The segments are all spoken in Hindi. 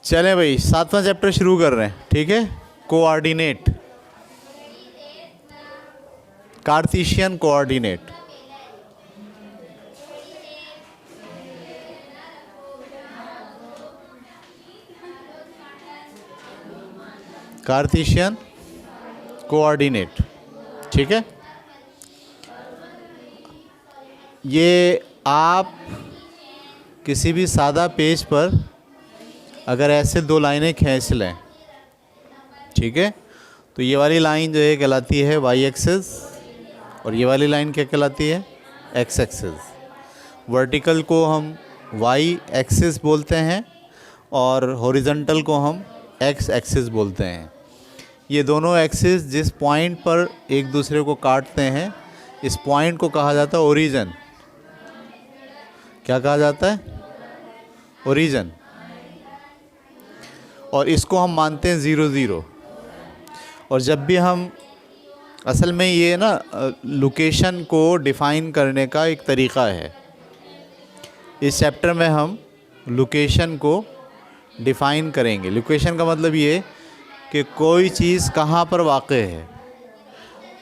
चलें भाई, 7वां चैप्टर शुरू कर रहे हैं। ठीक है, coordinate, Cartesian coordinate. Cartesian coordinate. ठीक है, ये आप किसी भी सादा पेज पर अगर ऐसे दो लाइनें खींच लें, ठीक है, तो ये वाली लाइन जो है कहलाती है वाई एक्सिस और ये वाली लाइन क्या कहलाती है, एक्स एक्सिस। वर्टिकल को हम वाई एक्सिस बोलते हैं और हॉरिजॉन्टल को हम एक्स एक्सिस बोलते हैं। ये दोनों एक्सिस जिस पॉइंट पर एक दूसरे को काटते हैं, इस पॉइंट को कहा जाता है ओरिजिन। क्या कहा जाता है, ओरिजिन। और इसको हम मानते हैं 0 0। और जब भी हम, असल में ये ना लोकेशन को डिफ़ाइन करने का एक तरीक़ा है। इस चैप्टर में हम लोकेशन को डिफ़ाइन करेंगे। लोकेशन का मतलब ये कि कोई चीज़ कहाँ पर वाक़ है।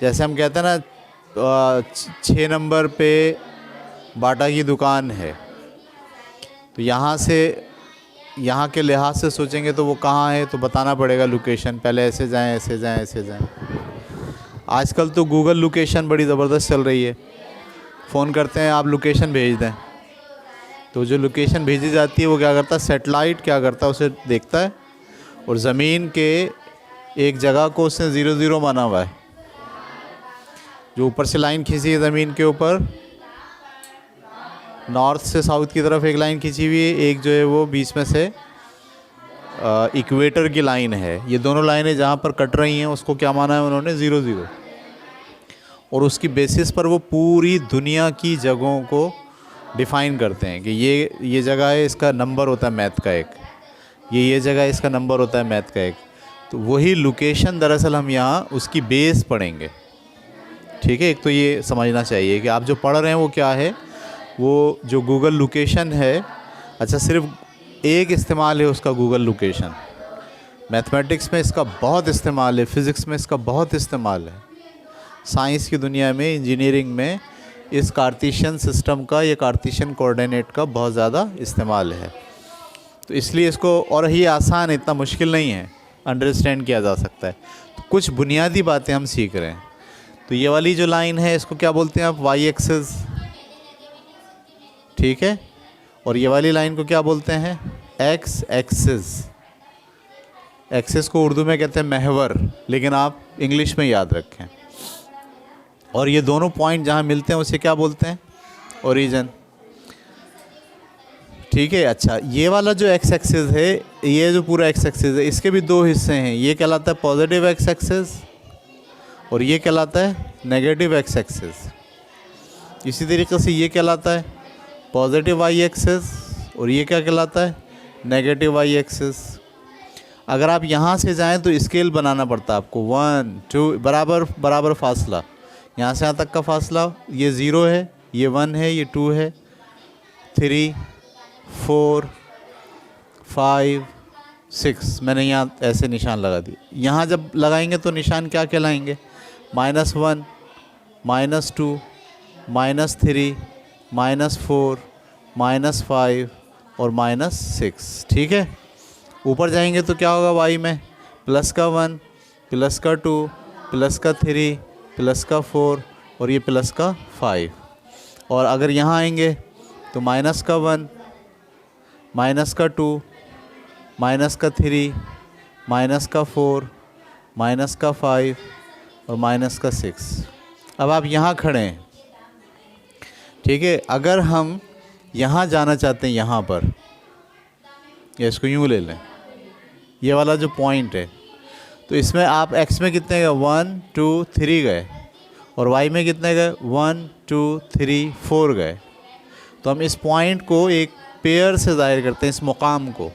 जैसे हम कहते हैं ना 6 नंबर पे बाटा की दुकान है, तो यहाँ से, यहाँ के लिहाज से सोचेंगे तो वो कहाँ है, तो बताना पड़ेगा लोकेशन। पहले ऐसे जाएं, ऐसे जाएं, ऐसे जाएं। आजकल तो गूगल लोकेशन बड़ी ज़बरदस्त चल रही है। फ़ोन करते हैं, आप लोकेशन भेज दें, तो जो लोकेशन भेजी जाती है वो क्या करता है, सेटेलाइट क्या करता है, उसे देखता है और ज़मीन के एक जगह को उसने 0 0 माना हुआ है। जो ऊपर से लाइन खींची है ज़मीन के ऊपर, नॉर्थ से साउथ की तरफ एक लाइन खींची हुई है, एक जो है वो बीच में से इक्वेटर की लाइन है। ये दोनों लाइनें जहाँ पर कट रही हैं उसको क्या माना है उन्होंने, 0 0। और उसकी बेसिस पर वो पूरी दुनिया की जगहों को डिफ़ाइन करते हैं कि ये जगह है, इसका नंबर होता है मैथ का एक, ये जगह है, इसका नंबर होता है मैथ का एक। तो वही लोकेशन दरअसल हम यहाँ उसकी बेस पढ़ेंगे। ठीक है, एक तो ये समझना चाहिए कि आप जो पढ़ रहे हैं वो क्या है, वो जो गूगल लोकेशन है, अच्छा सिर्फ एक इस्तेमाल है उसका गूगल लोकेशन। मैथमेटिक्स में इसका बहुत इस्तेमाल है, फ़िज़िक्स में इसका बहुत इस्तेमाल है, साइंस की दुनिया में, इंजीनियरिंग में इस कार्टेशियन सिस्टम का, ये कार्टेशियन कोऑर्डिनेट का बहुत ज़्यादा इस्तेमाल है। तो इसलिए इसको, और ही आसान है, इतना मुश्किल नहीं है, अंडरस्टैंड किया जा सकता है। तो कुछ बुनियादी बातें हम सीख रहे हैं। तो ये वाली जो लाइन है इसको क्या बोलते हैं आप, वाई एक्सिस। ठीक है, और ये वाली लाइन को क्या बोलते हैं, एक्स एक्सिस। एक्सिस को उर्दू में कहते हैं महवर, लेकिन आप इंग्लिश में याद रखें। और ये दोनों पॉइंट जहाँ मिलते हैं उसे क्या बोलते हैं, ओरिजिन। ठीक है, अच्छा ये वाला जो एक्स एक्सिस है, ये जो पूरा एक्स एक्सिस है, इसके भी दो हिस्से हैं। ये कहलाता है पॉजिटिव एक्स एक्सिस और ये कहलाता है नेगेटिव एक्स एक्सिस। इसी तरीके से ये कहलाता है पॉजिटिव वाई एक्सिस और ये क्या कहलाता है, नेगेटिव वाई एक्सिस। अगर आप यहाँ से जाएं तो स्केल बनाना पड़ता है आपको, 1 2 बराबर बराबर फासला, यहाँ से यहाँ तक का फासला, ये 0 है, ये 1 है, ये 2 है, 3 4 5 6। मैंने यहाँ ऐसे निशान लगा दिए। यहाँ जब लगाएंगे तो निशान क्या कहलाएंगे, -1 -2 -3 -4 -5 और -6। ठीक है, ऊपर जाएंगे तो क्या होगा, वाई में प्लस का 1 प्लस का 2 प्लस का 3 प्लस का 4 और ये प्लस का 5। और अगर यहाँ आएंगे तो माइनस का 1 माइनस का 2 माइनस का 3 माइनस का 4 माइनस का 5 और माइनस का 6। अब आप यहाँ खड़े हैं, ठीक है। अगर हम यहाँ जाना चाहते हैं, यहाँ पर, या इसको यूँ ले लें, ये वाला जो पॉइंट है, तो इसमें आप x में कितने गए, 1 2 3 गए, और y में कितने गए, 1 2 3 4 गए। तो हम इस पॉइंट को एक पेयर से ज़ाहिर करते हैं, इस मुकाम को।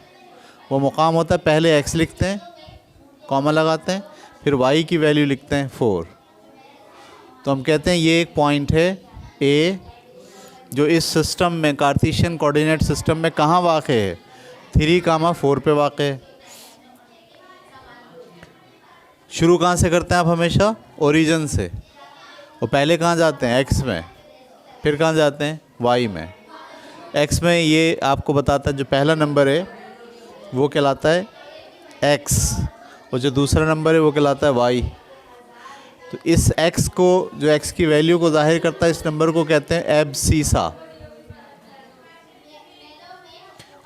वो मुकाम होता है, पहले x लिखते हैं, कॉमा लगाते हैं, फिर y की वैल्यू लिखते हैं 4। तो हम कहते हैं ये एक पॉइंट है A, जो इस सिस्टम में, कार्टेशियन कोऑर्डिनेट सिस्टम में कहाँ वाक़ है, 3, 4 पे वाक़ है। शुरू कहाँ से करते हैं आप? हमेशा ओरिजिन से। और पहले कहाँ जाते हैं? एक्स में। फिर कहाँ जाते हैं? वाई में। एक्स में ये आपको बताता है जो पहला नंबर है वो कहलाता है एक्स, और जो दूसरा नंबर है वो कहलाता है वाई। तो इस एक्स को, जो एक्स की वैल्यू को जाहिर करता है, इस नंबर को कहते हैं एब्सीसा।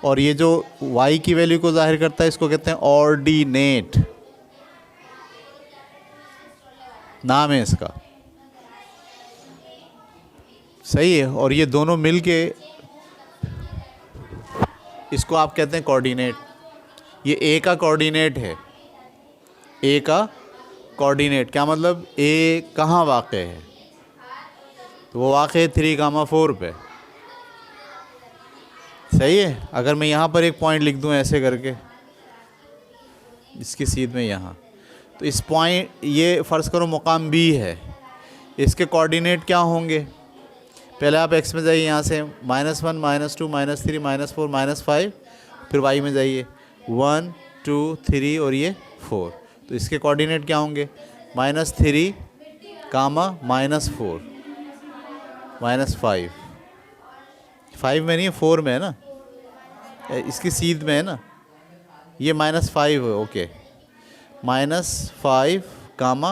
और ये जो वाई की वैल्यू को जाहिर करता है इसको कहते हैं ऑर्डिनेट, नाम है इसका। सही है। और ये दोनों मिलके इसको आप कहते हैं कोऑर्डिनेट। ये ए का कोऑर्डिनेट है। ए का कोऑर्डिनेट क्या मतलब? ए कहाँ वाक़ है? तो वो वाक़ है 3, 4 पे। सही है। अगर मैं यहाँ पर एक पॉइंट लिख दूँ ऐसे करके, इसकी सीध में यहाँ, तो इस पॉइंट, ये फ़र्ज़ करो मुकाम बी है, इसके कोऑर्डिनेट क्या होंगे? पहले आप एक्स में जाइए, यहाँ से -1, -2, -3, -4, -5, फिर वाई में जाइए 1, 2, 3 और ये 4। तो इसके कोऑर्डिनेट क्या होंगे? -3, -4, -5। 5 में नहीं है, 4 में है ना, इसकी सीध में है ना, ये -5 है। ओके, -5,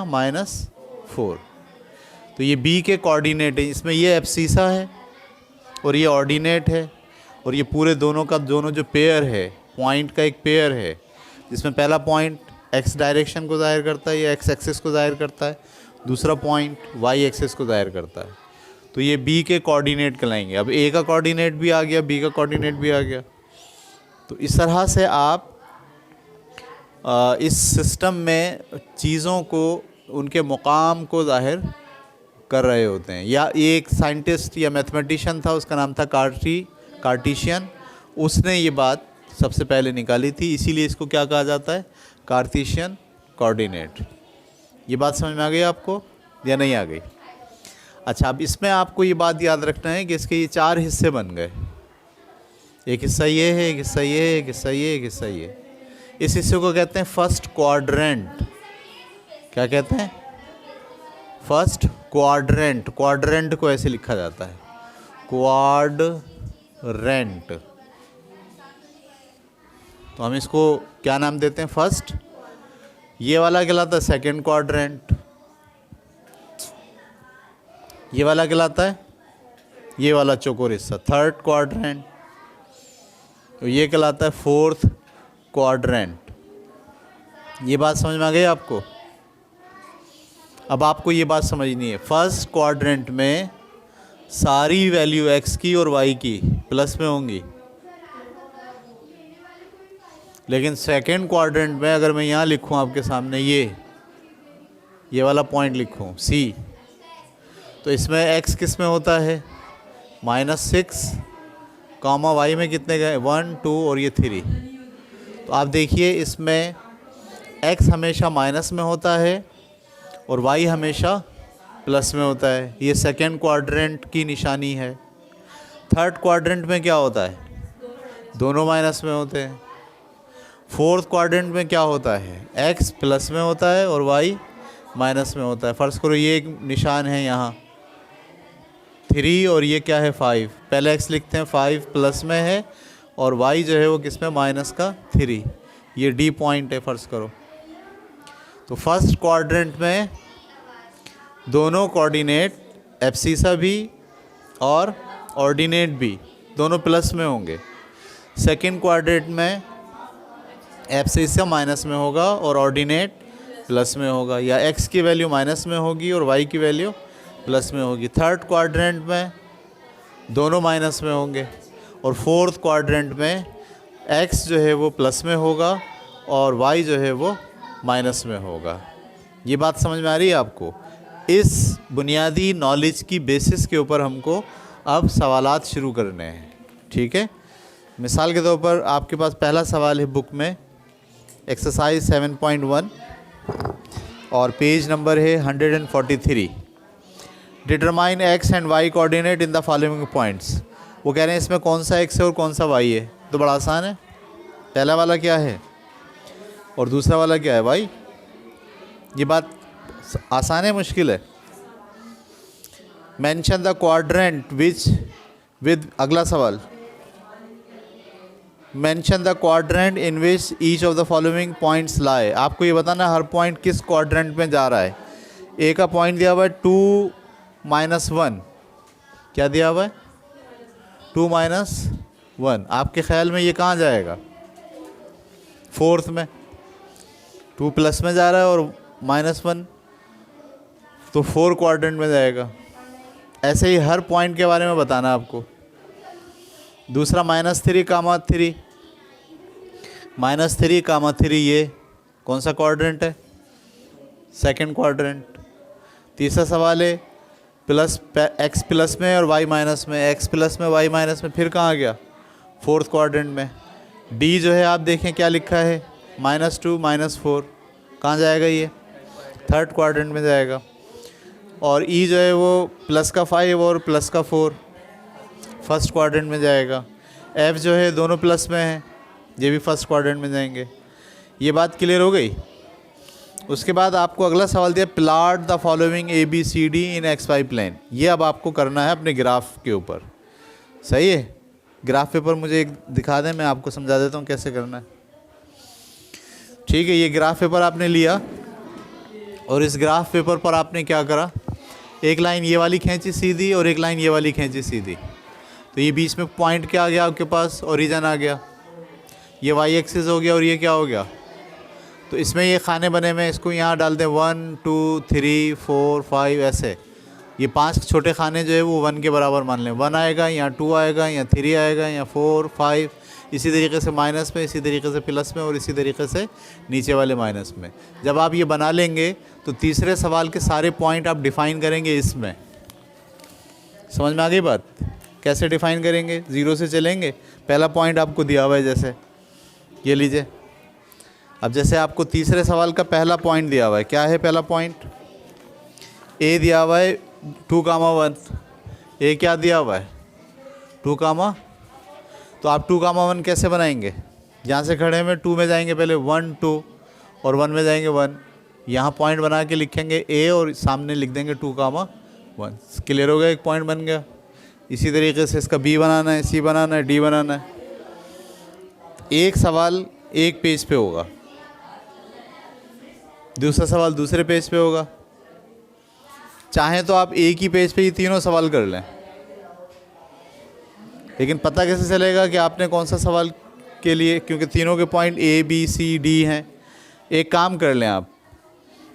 -4। तो ये बी के कोऑर्डिनेट है। इसमें ये एब्सीसा है और ये ऑर्डिनेट है, और ये पूरे दोनों का दोनों जो पेयर है, पॉइंट का एक पेयर है, जिसमें पहला पॉइंट एक्स डायरेक्शन को ज़ाहिर करता है, ये एक्स एक्सिस को ज़ाहिर करता है, दूसरा पॉइंट वाई एक्सिस को ज़ाहिर करता है। तो ये बी के कोऑर्डिनेट कहलाएंगे। अब ए का कोऑर्डिनेट भी आ गया, बी का कोऑर्डिनेट भी आ गया। तो इस तरह से आप इस सिस्टम में चीज़ों को, उनके मुकाम को ज़ाहिर कर रहे होते हैं। या एक साइंटिस्ट या मैथमेटिशियन था, उसका नाम था कार्टीशियन। उसने ये बात सबसे पहले निकाली थी, इसीलिए इसको क्या कहा जाता है? कार्टीशियन कोऑर्डिनेट। ये बात समझ में आ गई आपको या नहीं आ गई? अच्छा, अब इसमें आपको ये बात याद रखना है कि इसके ये 4 हिस्से बन गए। एक हिस्सा ये है, एक हिस्सा ये है, एक हिस्सा ये, एक हिस्सा ये। इस हिस्से को कहते हैं फर्स्ट क्वाड्रेंट। क्या कहते हैं? First quadrant. क्वाड्रेंट को ऐसे लिखा जाता है, क्वाड्रेंट। तो हम इसको क्या नाम देते हैं? फर्स्ट। ये वाला कहलाता है सेकंड क्वाड्रेंट। ये वाला कहलाता है, ये वाला चौकोर हिस्सा, थर्ड क्वाड्रेंट। तो ये कहलाता है फोर्थ क्वाड्रेंट। ये बात समझ में आ गई आपको? अब आपको ये बात समझनी है, फर्स्ट क्वाड्रेंट में सारी वैल्यू एक्स की और वाई की प्लस में होंगी, लेकिन सेकेंड क्वाड्रेंट में अगर मैं यहाँ लिखूँ आपके सामने, ये वाला पॉइंट लिखूँ सी, तो इसमें एक्स किस में होता है? -6, वाई में कितने गए? 1, 2 और ये 3। तो आप देखिए इसमें एक्स हमेशा माइनस में होता है और वाई हमेशा प्लस में होता है। ये सेकेंड क्वाड्रेंट की निशानी है। थर्ड क्वाड्रेंट में क्या होता है? दोनों माइनस में होते हैं। फोर्थ क्वाड्रेंट में क्या होता है? एक्स प्लस में होता है और वाई माइनस में होता है। फ़र्ज़ करो ये एक निशान है यहाँ 3 और ये क्या है 5। पहले एक्स लिखते हैं, 5 प्लस में है और वाई जो है वो किस में? -3। ये डी पॉइंट है फ़र्ज़ करो। तो फर्स्ट क्वाड्रेंट में दोनों कोऑर्डिनेट एब्सीसा भी और ऑर्डिनेट भी दोनों प्लस में होंगे। सेकंड क्वाड्रेंट में एब्सीसा माइनस में होगा और ऑर्डिनेट प्लस में होगा, या एक्स की वैल्यू माइनस में होगी और वाई की वैल्यू प्लस में होगी। थर्ड क्वाड्रेंट में दोनों माइनस में होंगे और फोर्थ क्वाड्रेंट में एक्स जो है वो प्लस में होगा और वाई जो है वो माइनस में होगा। ये बात समझ में आ रही है आपको? इस बुनियादी नॉलेज की बेसिस के ऊपर हमको अब सवालात शुरू करने हैं, ठीक है। मिसाल के तौर पर आपके पास पहला सवाल है बुक में, एक्सरसाइज 7.1 और पेज नंबर है 143। Determine X and Y coordinate in the following points. वो कह रहे हैं इसमें कौन सा एक्स है और कौन सा वाई है। तो बड़ा आसान है, पहला वाला क्या है और दूसरा वाला क्या है भाई? ये बात आसान है मुश्किल है? Mention the quadrant which with, अगला सवाल, mention the quadrant in which each of the following points लाई। आपको ये बताना हर पॉइंट किस क्वाड्रेंट में जा रहा है। ए का पॉइंट दिया हुआ है 2-1, क्या दिया हुआ है? 2-1। आपके ख्याल में ये कहाँ जाएगा? फोर्थ में। 2 प्लस में जा रहा है और -1, तो 4 क्वाड्रेंट में जाएगा। ऐसे ही हर पॉइंट के बारे में बताना आपको। दूसरा -3, -3, ये कौन सा क्वाड्रेंट है? Second quadrant. तीसरा सवाल है x प्लस में और y माइनस में, x प्लस में y माइनस में, फिर कहाँ गया? फोर्थ क्वाड्रेंट में। D जो है आप देखें क्या लिखा है, -2, -4, कहाँ जाएगा? ये थर्ड क्वाड्रेंट में जाएगा। और E जो है वो +5 और +4 फर्स्ट क्वाड्रेंट में जाएगा। F जो है दोनों प्लस में है, ये भी फर्स्ट क्वाड्रेंट में जाएंगे। ये बात क्लियर हो गई? उसके बाद आपको अगला सवाल दिया, plot the following ABCD in XY plane. ये अब आपको करना है अपने ग्राफ के ऊपर, सही है? ग्राफ पेपर मुझे एक दिखा दें, मैं आपको समझा देता हूँ कैसे करना है। ठीक है, ये ग्राफ पेपर आपने लिया और इस ग्राफ पेपर पर आपने क्या करा, एक लाइन ये वाली खींची सीधी और एक लाइन ये वाली खींची सीधी। तो ये बीच में पॉइंट क्या आ गया आपके पास? ओरिजिन आ गया। ये वाई एक्सिस हो गया और ये क्या हो गया? तो इसमें ये खाने बने हुए हैं, इसको यहाँ डाल दें 1 2 3 4 5 ऐसे। ये 5 छोटे खाने जो है वो 1 के बराबर मान लें। 1 आएगा, यहाँ 2 आएगा, यहाँ 3 आएगा, यहाँ 4 5, इसी तरीके से माइनस में, इसी तरीके से प्लस में और इसी तरीके से नीचे वाले माइनस में। जब आप ये बना लेंगे तो तीसरे सवाल के सारे पॉइंट आप डिफ़ाइन करेंगे इसमें। समझ में आ गई बात? कैसे डिफ़ाइन करेंगे? 0 से चलेंगे। पहला पॉइंट आपको दिया हुआ है, जैसे ये लीजिए। अब जैसे आपको तीसरे सवाल का पहला पॉइंट दिया हुआ है, क्या है पहला पॉइंट? ए दिया हुआ है 2,1। ए क्या दिया हुआ है? 2, तो आप 2,1 कैसे बनाएंगे? यहाँ से खड़े में 2 में जाएंगे, पहले 1 2 और 1 में जाएंगे 1। यहाँ पॉइंट बना के लिखेंगे ए और सामने लिख देंगे 2,1। क्लियर हो गया? एक पॉइंट बन गया। इसी तरीके से इसका बी बनाना है, सी बनाना है, डी बनाना है। एक सवाल एक पेज पे होगा, दूसरा सवाल दूसरे पेज पे होगा। चाहें तो आप एक ही पेज पे ही तीनों सवाल कर लें, लेकिन पता कैसे चलेगा कि आपने कौन सा सवाल के लिए, क्योंकि तीनों के point A B C D हैं। एक काम कर लें आप,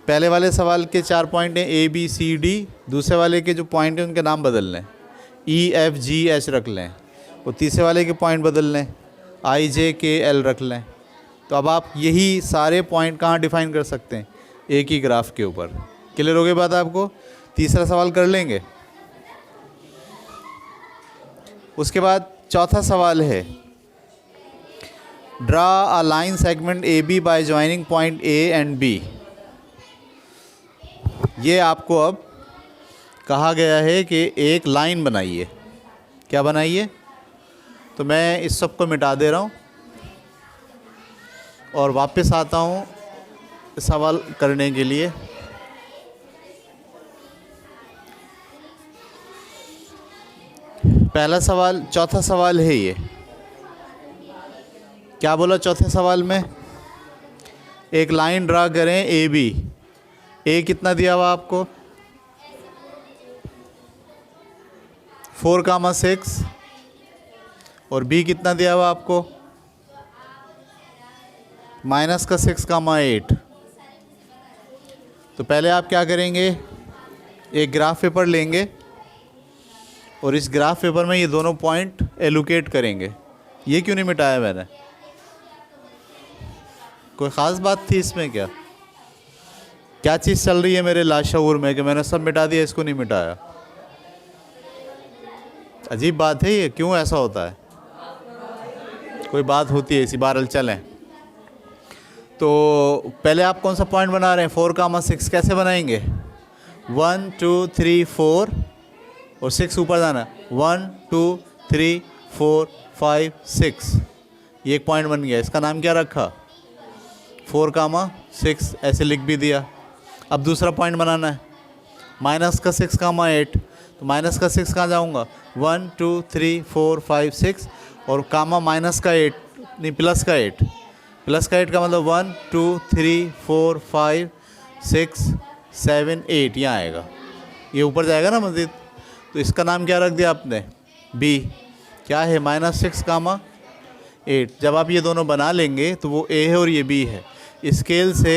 पहले वाले सवाल के 4 पॉइंट हैं A B C D, दूसरे वाले के जो पॉइंट हैं उनके नाम बदल लें, E F G H रख लें, और तीसरे वाले के पॉइंट बदल लें, I J K L रख लें। तो अब आप यही सारे पॉइंट कहाँ डिफ़ाइन कर सकते हैं? एक ही ग्राफ के ऊपर। क्लियर हो गई बात आपको? तीसरा सवाल कर लेंगे। उसके बाद चौथा सवाल है, draw a line segment A B by joining point A and B. ये आपको अब कहा गया है कि एक लाइन बनाइए। क्या बनाइए? तो मैं इस सब को मिटा दे रहा हूँ और वापस आता हूँ सवाल करने के लिए। पहला सवाल, चौथा सवाल है ये। क्या बोला चौथे सवाल में? एक लाइन ड्रा करें ए बी। ए कितना दिया हुआ आपको? 4,6 और बी कितना दिया हुआ आपको? -6,8। तो पहले आप क्या करेंगे, एक ग्राफ पेपर लेंगे और इस ग्राफ पेपर में ये दोनों पॉइंट एलोकेट करेंगे। ये क्यों नहीं मिटाया मैंने? कोई ख़ास बात थी इसमें क्या? क्या चीज़ चल रही है मेरे लाशऊर में कि मैंने सब मिटा दिया, इसको नहीं मिटाया? अजीब बात है ये, क्यों ऐसा होता है? कोई बात होती है इसी बार चलें। तो पहले आप कौन सा पॉइंट बना रहे हैं? 4,6 कैसे बनाएंगे? 1 2 3 4 और 6 ऊपर जाना है। 1 2 3 4 5 6, ये एक पॉइंट बन गया, इसका नाम क्या रखा 4, 6, ऐसे लिख भी दिया। अब दूसरा पॉइंट बनाना है, माइनस का 6, 8, तो माइनस का 6 कहाँ जाऊँगा 1, 2, 3, 4, 5, 6 और कामा माइनस का 8 नहीं प्लस का 8, प्लस का 8 का मतलब 1, 2, 3, 4, 5, 6, 7, 8 यहाँ आएगा, ये ऊपर जाएगा ना मज़ीद। तो इसका नाम क्या रख दिया आपने बी, क्या है -6, 8। जब आप ये दोनों बना लेंगे तो वो ए है और ये बी है। स्केल से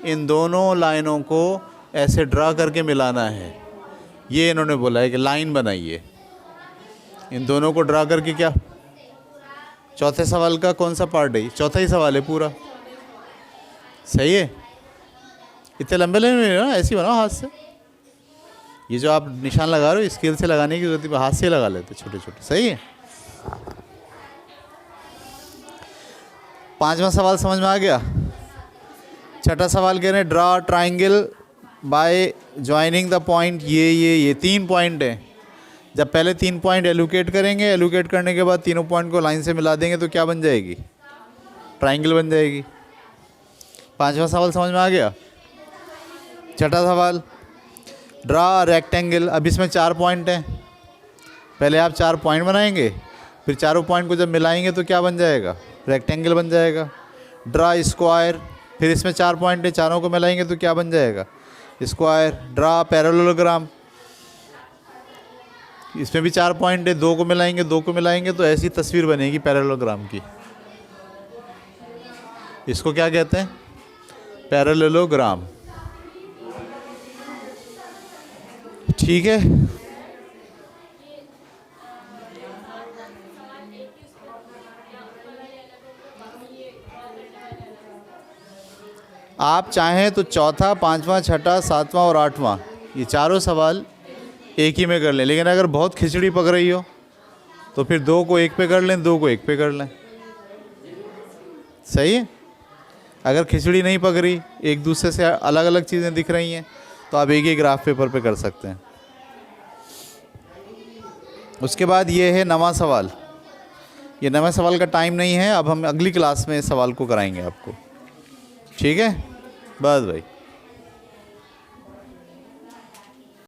इन दोनों लाइनों को ऐसे ड्रा करके मिलाना है, ये इन्होंने बोला है कि लाइन बनाइए, इन दोनों को ड्रा करके। क्या चौथे सवाल का कौन सा पार्ट है, चौथा ही सवाल है पूरा, सही है। इतने लंबे लंबे ना, ऐसे ही बनाओ हाथ से। ये जो आप निशान लगा रहे हो स्केल से लगाने की जरूरत है, हाथ से लगा लेते छोटे छोटे, सही है। 5वां सवाल समझ में आ गया। छठा सवाल कह रहे हैं draw triangle by joining the point, ये 3 पॉइंट हैं। जब पहले 3 पॉइंट एलोकेट करेंगे, एलोकेट करने के बाद तीनों पॉइंट को लाइन से मिला देंगे तो क्या बन जाएगी, ट्राइंगल बन जाएगी। 5वां सवाल समझ में आ गया। छठा सवाल ड्रा रेक्टेंगल, अब इसमें 4 पॉइंट हैं, पहले आप 4 पॉइंट बनाएंगे, फिर चारों पॉइंट को जब मिलाएंगे तो क्या बन जाएगा, रेक्टेंगल बन जाएगा। ड्रा स्क्वायर, फिर इसमें 4 पॉइंट है, चारों को मिलाएंगे तो क्या बन जाएगा, स्क्वायर। ड्रा पैरेललोग्राम, इसमें भी 4 पॉइंट है, 2 को मिलाएंगे तो ऐसी तस्वीर बनेगी पैरेललोग्राम की। इसको क्या कहते हैं, पैरेललोग्राम, ठीक है। आप चाहें तो चौथा, 5वां, छठा, 7वां और 8वां ये चारों सवाल एक ही में कर लें, लेकिन अगर बहुत खिचड़ी पक रही हो तो फिर 2 को एक पे कर लें, 2 को एक पे कर लें, सही है। अगर खिचड़ी नहीं पक रही, एक दूसरे से अलग अलग चीज़ें दिख रही हैं, तो आप एक ही ग्राफ पेपर पे कर सकते हैं। उसके बाद ये है 9वां सवाल। ये 9वें सवाल का टाइम नहीं है, अब हम अगली क्लास में इस सवाल को कराएंगे आपको, ठीक है। बस भाई।